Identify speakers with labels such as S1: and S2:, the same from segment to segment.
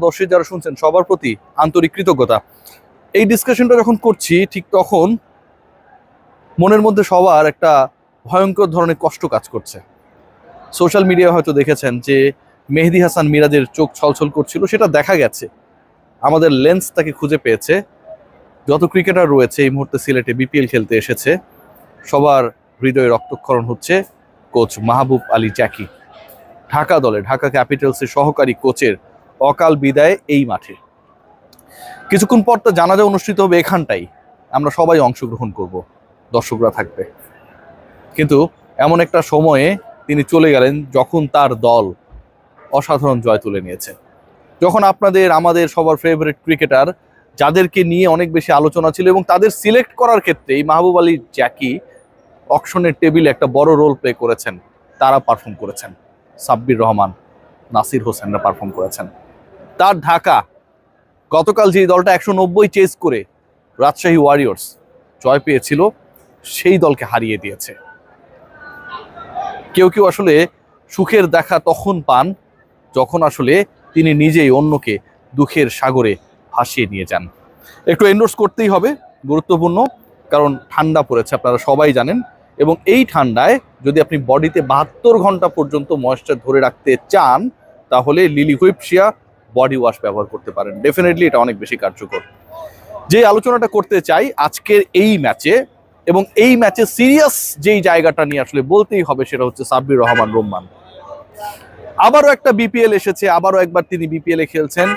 S1: দর্শক যারা শুনছেন সবার প্রতি আন্তরিক কৃতজ্ঞতা। এই ডিসকাশনটা যখন করছি ঠিক তখন মনের মধ্যে সবার একটা ভয়ঙ্কর ধরনের কষ্ট কাজ করছে। সোশ্যাল মিডিয়া হয়তো দেখেছেন যে মেহেদী হাসান মিরাজের চোখ ছলছল করছিল, সেটা দেখা গেছে। আমাদের লেন্স তাকে খুঁজে পেয়েছে। যত ক্রিকেটার রয়েছে এই মুহূর্তে সিলেটে বিপিএল খেলতে এসেছে, সবার হৃদয়ে রক্তক্ষরণ হচ্ছে কোচ মাহবুব আলী জ্যাকি। ঢাকা দলে, ঢাকা ক্যাপিটালসের সহকারী কোচের অকাল বিদায় এই মাঠে। কিছুক্ষণ পর তো জানাজা অনুষ্ঠিত হবে এখানটাই, আমরা সবাই অংশগ্রহণ করব, দর্শকরা থাকবে। কিন্তু এমন একটা সময়ে তিনি চলে গেলেন যখন তার দল অসাধারণ জয় তুলে নিয়েছে, যখন আপনাদের আমাদের সবার ফেভারিট ক্রিকেটার যাদেরকে নিয়ে অনেক বেশি আলোচনা ছিল এবং তাদের সিলেক্ট করার ক্ষেত্রে এই মাহবুব আলী জ্যাকি অকশনের টেবিলে একটা বড় রোল প্লে করেছেন, তারা পারফর্ম করেছেন। সাব্বির রহমান, নাসির হোসেনরা পারফর্ম করেছেন। তার ঢাকা গতকাল যে দলটা 190 চেস করে রাজশাহী ওয়ারিয়র্স জয় পেয়েছিল, সেই দলকে হারিয়ে দিয়েছে। কেউ কেউ আসলে সুখের দেখা তখন পান যখন আসলে তিনি নিজেই অন্যকে দুঃখের সাগরে ভাসিয়ে নিয়ে যান। একটু এন্ডোর্স করতেই হবে, গুরুত্বপূর্ণ, কারণ ঠান্ডা পড়েছে, আপনারা সবাই জানেন। এবং এই ঠান্ডায় যদি আপনি বডিতে 72 ঘন্টা পর্যন্ত ময়েশ্চার ধরে রাখতে চান, তাহলে লিলি হুইপশিয়া বডি ওয়াশ ব্যবহার করতে পারেন। ডেফিনেটলি এটা অনেক বেশি কার্যকর। যে আলোচনাটা করতে চাই আজকের এই ম্যাচে, এবং এই ম্যাচে সিরিয়াস যেই জায়গাটা নিয়ে আসলে বলতেই হবে, সেটা হচ্ছে সাব্বির রহমান রুম্মান। আবারও একটা বিপিএল এসেছে, আবারও একবার তিনি বিপিএল এ খেলছেন।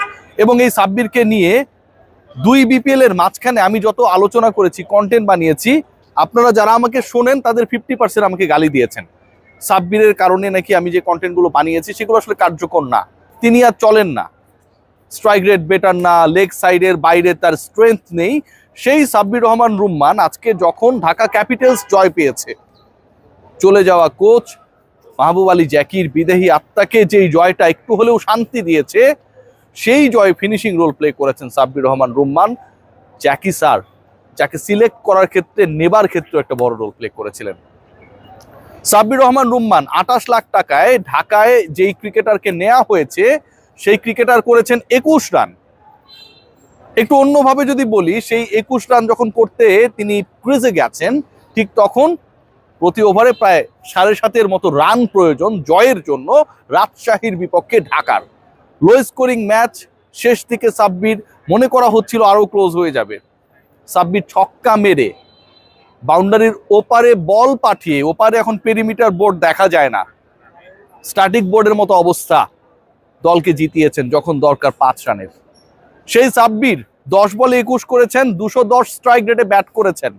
S1: এবং এই সাব্বিরকে নিয়ে দুই বিপিএল এর মাঝখানে আমি যত আলোচনা করেছি, কন্টেন্ট বানিয়েছি, আপনারা যারা আমাকে শোনেন তাদের 50% আমাকে গালি দিয়েছেন। সাব্বিরের কারণে নাকি আমি যে কন্টেন্টগুলো বানিয়েছি সেগুলো আসলে কার্যকর না, তিনি আর চলেন না, স্ট্রাইক রেট বেটার না, লেগ সাইডের বাইরে তার স্ট্রেংথ নেই। সেই সাব্বির রহমান রুম্মান আজকে যখন ঢাকা ক্যাপিটালস জয় পেয়েছে, চলে যাওয়া কোচ মাহবুব আলী জ্যাকির বিদেহী আত্মাকে যেই জয়টা একটু হলেও শান্তি দিয়েছে, সেই জয় ফিনিশিং রোল প্লে করেছেন সাব্বির রহমান রুম্মান। জ্যাকি স্যার যাকে সিলেক্ট করার ক্ষেত্রে, নেবার ক্ষেত্রে একটা বড় রোল প্লে করেছিলেন। সাব্বির রহমান রুম্মান 28 লাখ টাকায় ঢাকায় যেই ক্রিকেটারকে নেওয়া হয়েছে, সেই ক্রিকেটার করেছেন 21 রান। একটু অন্যভাবে যদি বলি, সেই 21 রান যখন করতে তিনি ক্রিজে গেছেন, ঠিক তখন প্রতি ওভারে প্রায় 7.5 মতো রান প্রয়োজন জয়ের জন্য রাজশাহীর বিপক্ষে ঢাকার। লো স্কোরিং ম্যাচ, শেষ দিকে সাব্বির মনে করা হচ্ছিল আরো ক্লোজ হয়ে যাবে। সাব্বির ছক্কা মেরে বাউন্ডারির ওপারে বল পাঠিয়ে, ওপারে এখন পেরিমিটার বোর্ড দেখা যায় না, স্ট্যাটিক বোর্ডের মতো অবস্থা, দলকে জিতিয়েছেন যখন দরকার 5 রানের। সেই সাব্বির 10 বলে 21 করেছেন, 210 স্ট্রাইক রেটে ব্যাট করেছেন।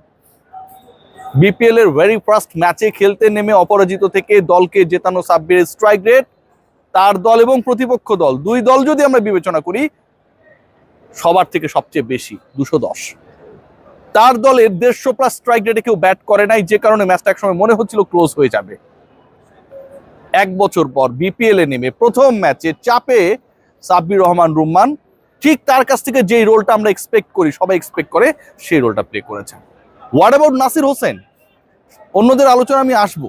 S1: বিপিএল এর ভেরি ফার্স্ট ম্যাচে খেলতে নেমে অপরাজিত থেকে দলকে জেতানো সাব্বিরের স্ট্রাইক রেট, তার দল এবং প্রতিপক্ষ দল, দুই দল যদি আমরা বিবেচনা করি, সবার থেকে সবচেয়ে বেশি 210। তার দলের 150+ স্ট্রাইক রেটে কেউ ব্যাট করে নাই, যে কারণে ম্যাচটা একসময় মনে হচ্ছিল ক্লোজ হয়ে যাবে। 1 বছর পর বিপিএল এ নেমে প্রথম ম্যাচে চাপে সাব্বির রহমান রুম্মান ঠিক তার কাছ থেকে যেই রোলটা আমরা এক্সপেক্ট করি, সবাই এক্সপেক্ট করে, সেই রোলটা প্লে করেছেন। What about Nasir Hossain? অন্যদের আলোচনা আমি আসবো।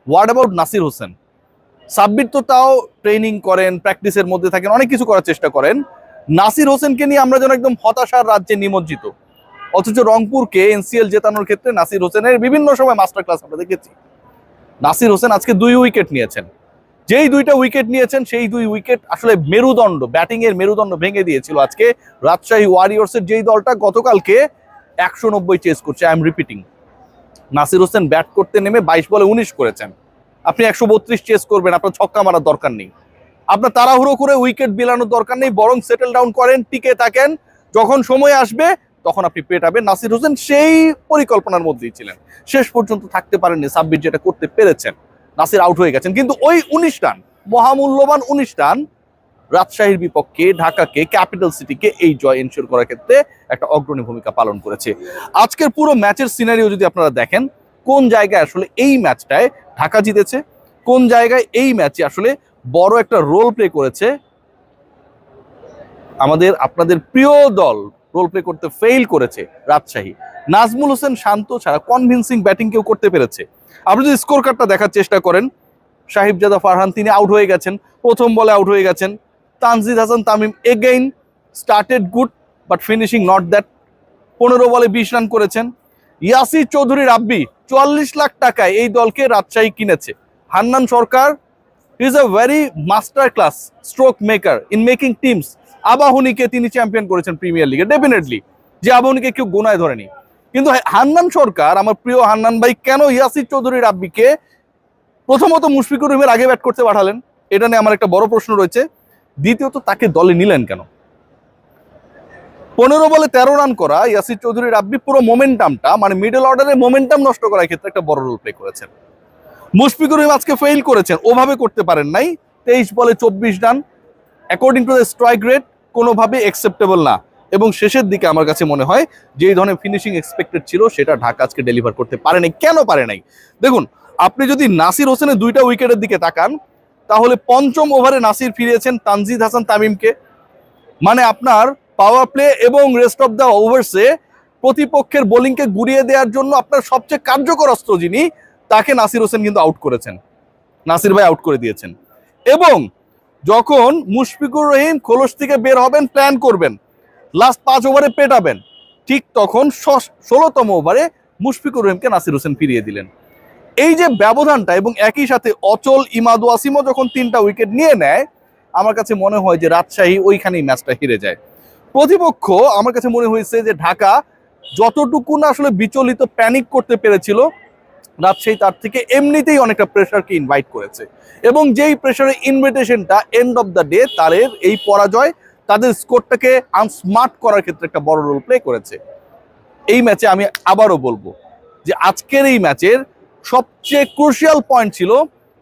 S1: What about Nasir Hossain? সাব্বির তো তাও ট্রেনিং করেন, প্র্যাকটিসের মধ্যে থাকেন, অনেক কিছু করার চেষ্টা করেন। নাসির হোসেনকে নিয়ে আমরা যেন একদম হতাশার রাজ্যে নিমজ্জিত। অথচ রংপুরকে এনসিএল জেতানোর ক্ষেত্রে নাসির হোসেনের বিভিন্ন সময় মাস্টার ক্লাস আমরা দেখেছি। নাসির হোসেন আজকে 2 উইকেট নিয়েছেন। যেই 2টা উইকেট নিয়েছেন, সেই 2 উইকেট আসলে মেরুদণ্ড, ব্যাটিং এর মেরুদণ্ড ভেঙে দিয়েছিল আজকে রাজশাহী ওয়ারিয়র্সের, যেই দলটা গতকালকে 190 চেস করছে। I am repeating, Nasir Hossain bat করতে নেমে 22 বলে 19 করেছেন। আপনি 132 চেস করবেন, আপনার ছক্কা মারার দরকার নেই, আপনার তাড়াহুড়ো করে উইকেট বিলানোর দরকার নেই, বরং সেটেল ডাউন করেন, টিকে থাকেন, যখন সময় আসবে তখন আপনি পেটাবেন। নাসির হোসেন সেই পরিকল্পনার মধ্যেই ছিলেন, শেষ পর্যন্ত থাকতে পারেননি। সাব্বির যেটা করতে পেরেছেন, নাসির আউট হয়ে গেছেন, কিন্তু ওই 19 রান, মহামূল্যবান 19 রান রাজশাহীর বিপক্ষে ঢাকাকে, ক্যাপিটাল সিটিকে এই জয় এনশিওর করার ক্ষেত্রে একটা অগ্রণী ভূমিকা পালন করেছে। আজকের পুরো ম্যাচের সিনারিও যদি আপনারা দেখেন, কোন জায়গায় আসলে এই ম্যাচটায় ঢাকা জিতেছে, কোন জায়গায় এই ম্যাচে আসলে বড় একটা রোল প্লে করেছে আমাদের আপনাদের প্রিয় দল, রোল প্লে করতে ফেইল করেছে রাজশাহী। নাজমুল হোসেন শান্ত ছাড়া কনভিন্সিং ব্যাটিং কেউ করতে পেরেছে? আপনি যদি স্কোর কার্ডটা দেখার চেষ্টা করেন, সাহিবজাদা ফারহান তিনি আউট হয়ে গেছেন, প্রথম বলে আউট হয়ে গেছেন, Tanzid Hasan Tamim again started good but finishing not that. 15 বলে 20 রান করেছেন। ইয়াসির চৌধুরী রাব্বি 44 লাখ টাকায় এই দলকে রাজশাহী কিনেছে। Hannan Sarkar is a very master class stroke maker in making teams. আবাহনীকে তিনি চ্যাম্পিয়ন করেছেন প্রিমিয়ার লিগে, ডেফিনেটলি যে আবাহনীকে কেউ গোনায় ধরেনি। কিন্তু হান্নান সরকার, আমার প্রিয় হান্নান ভাই, কেন ইয়াসির চৌধুরী রাব্বিকে প্রথমত মুশফিকুর রহিমের আগে ব্যাট করতে পাঠালেন, এটা নিয়ে আমার একটা বড় প্রশ্ন রয়েছে। দ্বিতীয়ত তাকে দলে নিলেন কেন? 15 বলে 13 রান করা ইয়াসির চৌধুরী রাব্বি পুরো মোমেন্টামটা, মানে মিডল অর্ডারের মোমেন্টাম নষ্ট করার ক্ষেত্রে একটা বড় রোল প্লে করেছেন। মুশফিকুর রহিম আজকে ফেইল করেছেন, ওভাবে করতে পারেন নাই। 23 বলে 24 run according to the strike rate কোনোভাবে অ্যাকসেপ্টেবল না। এবং শেষের দিকে আমার কাছে মনে হয় যে এই ধরনের ফিনিশিং এক্সপেক্টেড ছিল সেটা ঢাকা আজকে ডেলিভার করতে পারে নাই। কেন পারে নাই? দেখুন, আপনি যদি নাসির হোসেনের 2টা উইকেটের দিকে তাকান, তাহলে 5ম ওভারে নাসির ফিরিয়েছেন তানজিদ হাসান তামিমকে। মানে আপনার পাওয়ার প্লে এবং রেস্ট অফ দ্য ওভার্সে প্রতিপক্ষের বোলিংকে গুড়িয়ে দেওয়ার জন্য আপনার সবচেয়ে কার্যকর অস্ত্র যিনি, তাকে নাসির হোসেন কিন্তু আউট করেছেন, নাসির ভাই আউট করে দিয়েছেন। এবং যখন মুশফিকুর রহিম খোলস থেকে বের হবেন, প্ল্যান করবেন, লাস্ট 5 ওভারে পেটাবেন, ঠিক তখন 16তম ওভারে মুশফিকুর রহিমকে নাসির হোসেন ফিরিয়ে দিলেন। এই যে ব্যবধানটা, এবং একই সাথে অচল ইমাদু আসিমও যখন 3টা উইকেট নিয়ে নেয়, আমার কাছে মনে হয় যে রাজশাহী ওইখানেই ম্যাচটা হেরে যায়। প্রতিপক্ষ, আমার কাছে মনে হয়েছে যে ঢাকা যতটুকু না আসলে বিচলিত প্যানিক করতে পেরেছিল, রাজশাহী তার থেকে এমনিতেই অনেকটা প্রেশারকে ইনভাইট করেছে। এবং যেই প্রেশারের ইনভিটেশনটা এন্ড অফ দ্য ডে তাদের এই পরাজয় তাদের স্কোরটাকে আনস্মার্ট করার ক্ষেত্রে একটা বড় রোল প্লে করেছে। এই ম্যাচে আমি আবারও বলবো যে আজকের এই ম্যাচের সবচেয়ে ক্রুশিয়াল পয়েন্ট ছিল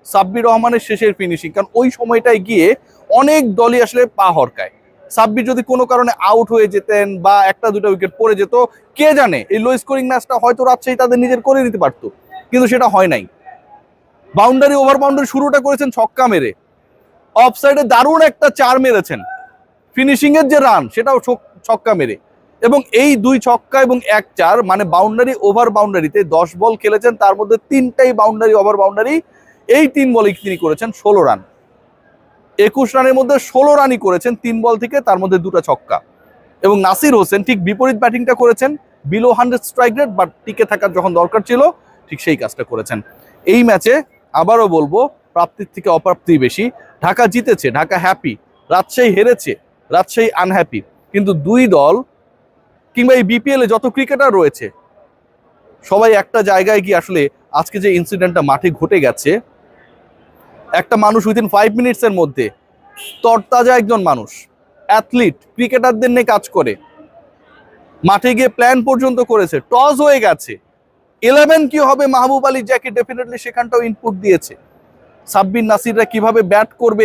S1: সাব্বির রহমানের শেষের ফিনিশিং। কারণ ওই সময়টায় গিয়ে অনেক দলই আসলে পা হরকায়। সাব্বির যদি কোনো কারণে আউট হয়ে যেতেন বা 1-2টা উইকেট পড়ে যেত, কে জানে এই লো স্কোরিং ম্যাচটা হয়তো রাজশাহী তাদের নিজের করে নিতে পারতো, কিন্তু সেটা হয় নাই। বাউন্ডারি ওভার বাউন্ডারি শুরুটা করেছেন ছক্কা মেরে, অফ সাইডে দারুণ একটা 4 মেরেছেন, ফিনিশিং এর যে রান সেটাও ছক্কা মেরে। এবং এই 2 ছক্কা এবং 1 4, মানে বাউন্ডারি ওভার বাউন্ডারিতে 10 বল খেলেছেন, তার মধ্যে 3টাই বাউন্ডারি ওভার বাউন্ডারি। এই 3 বলেই তিনি করেছেন 16 রান। 21 রানের মধ্যে 16 রানই করেছেন 3 বল থেকে, তার মধ্যে 2টা ছক্কা। এবং নাসির হোসেন ঠিক বিপরীত ব্যাটিংটা করেছেন, বিলো 100 স্ট্রাইক রেট, বাট টিকে থাকার যখন দরকার ছিল ঠিক সেই কাজটা করেছেন। এই ম্যাচে আবারও বলবো প্রাপ্তির থেকে অপ্রাপ্তি বেশি। ঢাকা জিতেছে, ঢাকা হ্যাপি, রাজশাহী হেরেছে, রাজশাহী আনহ্যাপি। কিন্তু দুই দল কিংবা এই বিপিএল এ যত ক্রিকেটার রয়েছে সবাই একটা জায়গায় গিয়ে আসলে আজকে যে ইনসিডেন্টটা মাঠে ঘটে গেছে, একটা মানুষ উইদিন 5 মিনিটসের মধ্যে তরতাজা একজন মানুষ, অ্যাথলিট, ক্রিকেটারদের নিয়ে কাজ করে, মাঠে গিয়ে প্ল্যান পর্যন্ত করেছে, টস হয়ে গেছে, 11 কি হবে মাহবুব আলী জ্যাকি ডেফিনেটলি সেখানটাও ইনপুট দিয়েছে, সাব্বির নাসিররা কিভাবে ব্যাট করবে